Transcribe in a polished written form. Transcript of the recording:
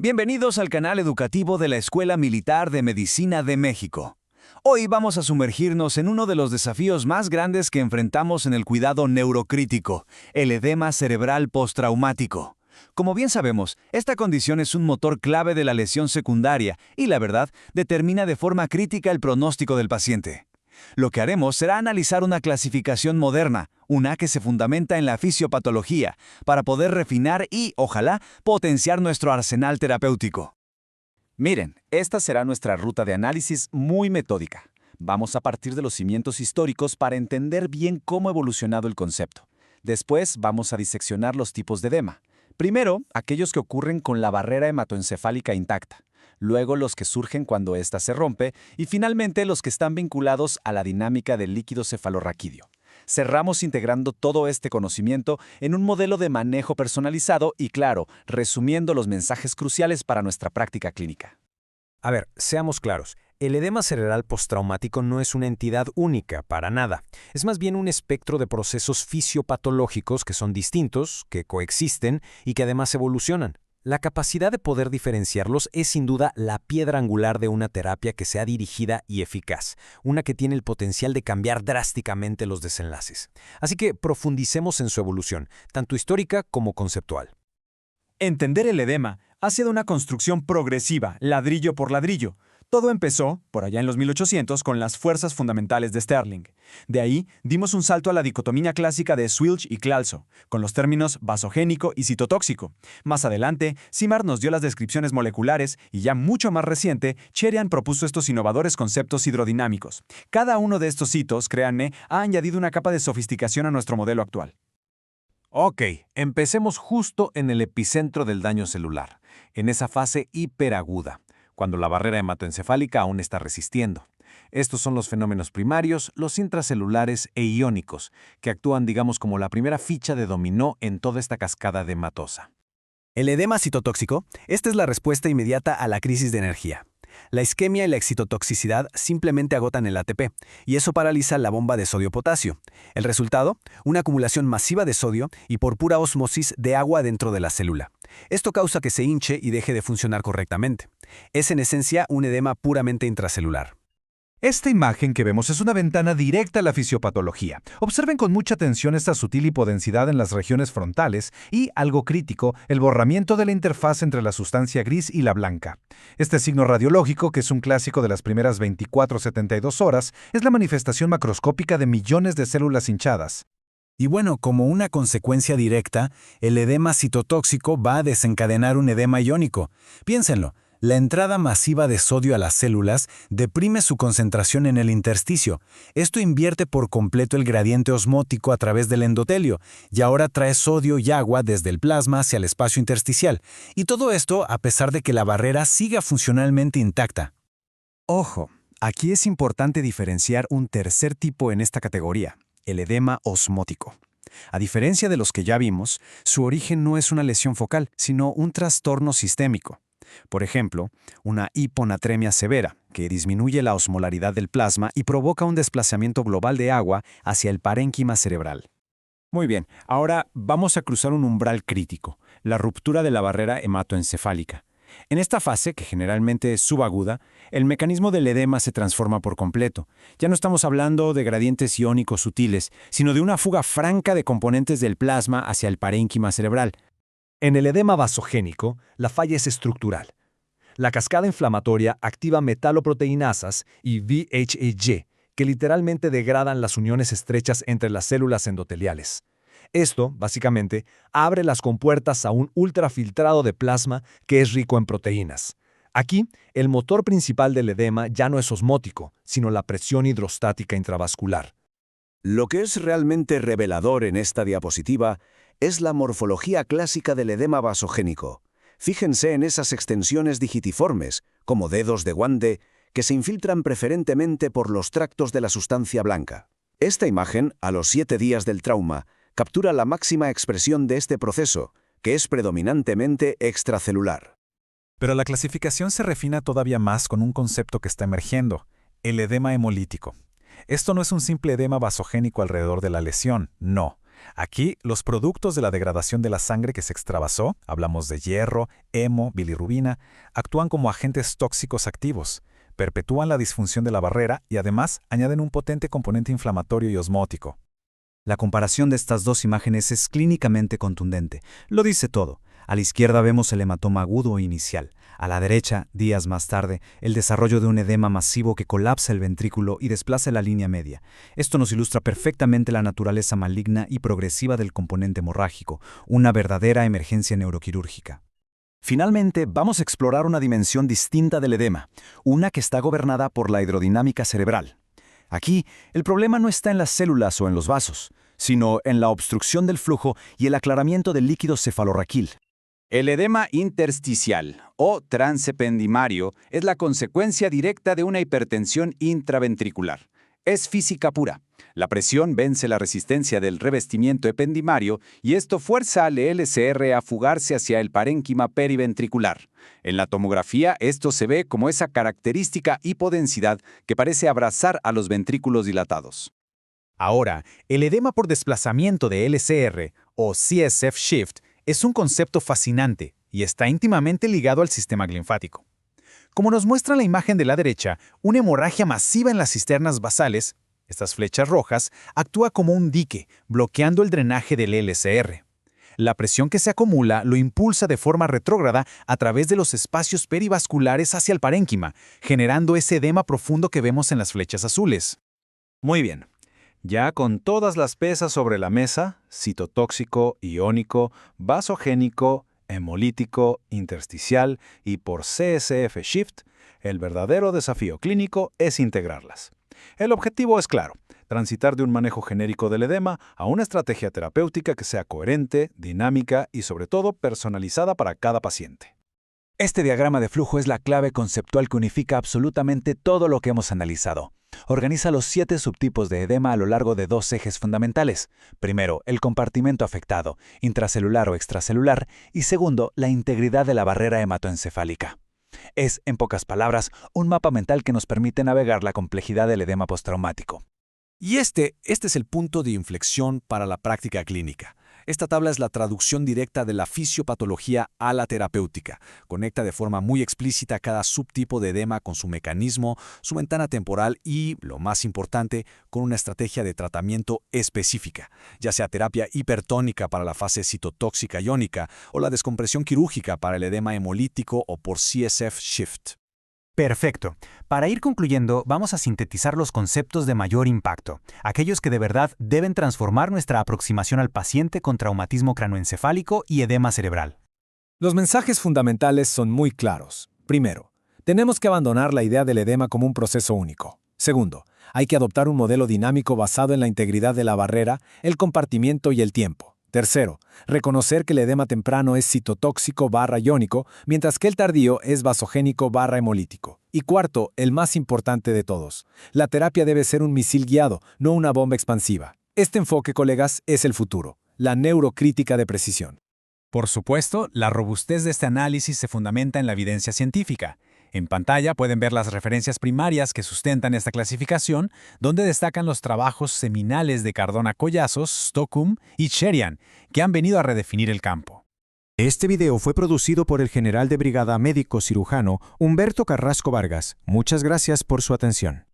Bienvenidos al canal educativo de la Escuela Militar de Medicina de México. Hoy vamos a sumergirnos en uno de los desafíos más grandes que enfrentamos en el cuidado neurocrítico, el edema cerebral postraumático. Como bien sabemos, esta condición es un motor clave de la lesión secundaria y, la verdad, determina de forma crítica el pronóstico del paciente. Lo que haremos será analizar una clasificación moderna, una que se fundamenta en la fisiopatología, para poder refinar y, ojalá, potenciar nuestro arsenal terapéutico. Miren, esta será nuestra ruta de análisis muy metódica. Vamos a partir de los cimientos históricos para entender bien cómo ha evolucionado el concepto. Después vamos a diseccionar los tipos de edema. Primero, aquellos que ocurren con la barrera hematoencefálica intacta. Luego los que surgen cuando ésta se rompe y finalmente los que están vinculados a la dinámica del líquido cefalorraquídeo. Cerramos integrando todo este conocimiento en un modelo de manejo personalizado y, claro, resumiendo los mensajes cruciales para nuestra práctica clínica. A ver, seamos claros. El edema cerebral postraumático no es una entidad única, para nada. Es más bien un espectro de procesos fisiopatológicos que son distintos, que coexisten y que además evolucionan. La capacidad de poder diferenciarlos es sin duda la piedra angular de una terapia que sea dirigida y eficaz, una que tiene el potencial de cambiar drásticamente los desenlaces. Así que profundicemos en su evolución, tanto histórica como conceptual. Entender el edema ha sido una construcción progresiva, ladrillo por ladrillo. Todo empezó, por allá en los 1800, con las fuerzas fundamentales de Sterling. De ahí, dimos un salto a la dicotomía clásica de Swilch y Clalzo, con los términos vasogénico y citotóxico. Más adelante, Simard nos dio las descripciones moleculares y ya mucho más reciente, Cherian propuso estos innovadores conceptos hidrodinámicos. Cada uno de estos hitos, créanme, ha añadido una capa de sofisticación a nuestro modelo actual. Ok, empecemos justo en el epicentro del daño celular, en esa fase hiperaguda, cuando la barrera hematoencefálica aún está resistiendo. Estos son los fenómenos primarios, los intracelulares e iónicos, que actúan, digamos, como la primera ficha de dominó en toda esta cascada de hematosa. El edema citotóxico, esta es la respuesta inmediata a la crisis de energía. La isquemia y la excitotoxicidad simplemente agotan el ATP, y eso paraliza la bomba de sodio-potasio. El resultado, una acumulación masiva de sodio y por pura ósmosis de agua dentro de la célula. Esto causa que se hinche y deje de funcionar correctamente. Es en esencia un edema puramente intracelular. Esta imagen que vemos es una ventana directa a la fisiopatología. Observen con mucha atención esta sutil hipodensidad en las regiones frontales y, algo crítico, el borramiento de la interfaz entre la sustancia gris y la blanca. Este signo radiológico, que es un clásico de las primeras 24-72 horas, es la manifestación macroscópica de millones de células hinchadas. Y bueno, como una consecuencia directa, el edema citotóxico va a desencadenar un edema iónico. Piénsenlo. La entrada masiva de sodio a las células deprime su concentración en el intersticio. Esto invierte por completo el gradiente osmótico a través del endotelio y ahora trae sodio y agua desde el plasma hacia el espacio intersticial. Y todo esto a pesar de que la barrera siga funcionalmente intacta. Ojo, aquí es importante diferenciar un tercer tipo en esta categoría, el edema osmótico. A diferencia de los que ya vimos, su origen no es una lesión focal, sino un trastorno sistémico. Por ejemplo, una hiponatremia severa, que disminuye la osmolaridad del plasma y provoca un desplazamiento global de agua hacia el parénquima cerebral. Muy bien, ahora vamos a cruzar un umbral crítico, la ruptura de la barrera hematoencefálica. En esta fase, que generalmente es subaguda, el mecanismo del edema se transforma por completo. Ya no estamos hablando de gradientes iónicos sutiles, sino de una fuga franca de componentes del plasma hacia el parénquima cerebral. En el edema vasogénico, la falla es estructural. La cascada inflamatoria activa metaloproteinasas y VHEG, que literalmente degradan las uniones estrechas entre las células endoteliales. Esto, básicamente, abre las compuertas a un ultrafiltrado de plasma que es rico en proteínas. Aquí, el motor principal del edema ya no es osmótico, sino la presión hidrostática intravascular. Lo que es realmente revelador en esta diapositiva es la morfología clásica del edema vasogénico. Fíjense en esas extensiones digitiformes, como dedos de guante, que se infiltran preferentemente por los tractos de la sustancia blanca. Esta imagen, a los 7 días del trauma, captura la máxima expresión de este proceso, que es predominantemente extracelular. Pero la clasificación se refina todavía más con un concepto que está emergiendo, el edema hemolítico. Esto no es un simple edema vasogénico alrededor de la lesión, no. Aquí, los productos de la degradación de la sangre que se extravasó, hablamos de hierro, hemo, bilirrubina, actúan como agentes tóxicos activos, perpetúan la disfunción de la barrera y además añaden un potente componente inflamatorio y osmótico. La comparación de estas dos imágenes es clínicamente contundente. Lo dice todo. A la izquierda vemos el hematoma agudo inicial. A la derecha, días más tarde, el desarrollo de un edema masivo que colapsa el ventrículo y desplaza la línea media. Esto nos ilustra perfectamente la naturaleza maligna y progresiva del componente hemorrágico, una verdadera emergencia neuroquirúrgica. Finalmente, vamos a explorar una dimensión distinta del edema, una que está gobernada por la hidrodinámica cerebral. Aquí, el problema no está en las células o en los vasos, sino en la obstrucción del flujo y el aclaramiento del líquido cefalorraquil. El edema intersticial o transependimario es la consecuencia directa de una hipertensión intraventricular. Es física pura. La presión vence la resistencia del revestimiento ependimario y esto fuerza al LCR a fugarse hacia el parénquima periventricular. En la tomografía, esto se ve como esa característica hipodensidad que parece abrazar a los ventrículos dilatados. Ahora, el edema por desplazamiento de LCR o CSF shift es un concepto fascinante y está íntimamente ligado al sistema linfático. Como nos muestra la imagen de la derecha, una hemorragia masiva en las cisternas basales, estas flechas rojas, actúa como un dique, bloqueando el drenaje del LCR. La presión que se acumula lo impulsa de forma retrógrada a través de los espacios perivasculares hacia el parénquima, generando ese edema profundo que vemos en las flechas azules. Muy bien. Ya con todas las pesas sobre la mesa, citotóxico, iónico, vasogénico, hemolítico, intersticial y por CSF Shift, el verdadero desafío clínico es integrarlas. El objetivo es claro, transitar de un manejo genérico del edema a una estrategia terapéutica que sea coherente, dinámica y sobre todo personalizada para cada paciente. Este diagrama de flujo es la clave conceptual que unifica absolutamente todo lo que hemos analizado. Organiza los 7 subtipos de edema a lo largo de 2 ejes fundamentales. Primero, el compartimento afectado, intracelular o extracelular, y segundo, la integridad de la barrera hematoencefálica. Es, en pocas palabras, un mapa mental que nos permite navegar la complejidad del edema postraumático. Y este es el punto de inflexión para la práctica clínica. Esta tabla es la traducción directa de la fisiopatología a la terapéutica. Conecta de forma muy explícita cada subtipo de edema con su mecanismo, su ventana temporal y, lo más importante, con una estrategia de tratamiento específica, ya sea terapia hipertónica para la fase citotóxica iónica o la descompresión quirúrgica para el edema hemolítico o por CSF Shift. Perfecto. Para ir concluyendo, vamos a sintetizar los conceptos de mayor impacto, aquellos que de verdad deben transformar nuestra aproximación al paciente con traumatismo cranoencefálico y edema cerebral. Los mensajes fundamentales son muy claros. Primero, tenemos que abandonar la idea del edema como un proceso único. Segundo, hay que adoptar un modelo dinámico basado en la integridad de la barrera, el compartimiento y el tiempo. Tercero, reconocer que el edema temprano es citotóxico/iónico, mientras que el tardío es vasogénico/hemolítico. Y cuarto, el más importante de todos, la terapia debe ser un misil guiado, no una bomba expansiva. Este enfoque, colegas, es el futuro, la neurocrítica de precisión. Por supuesto, la robustez de este análisis se fundamenta en la evidencia científica. En pantalla pueden ver las referencias primarias que sustentan esta clasificación, donde destacan los trabajos seminales de Cardona Collazos, Stockham y Cherian, que han venido a redefinir el campo. Este video fue producido por el general de brigada médico cirujano Humberto Carrasco Vargas. Muchas gracias por su atención.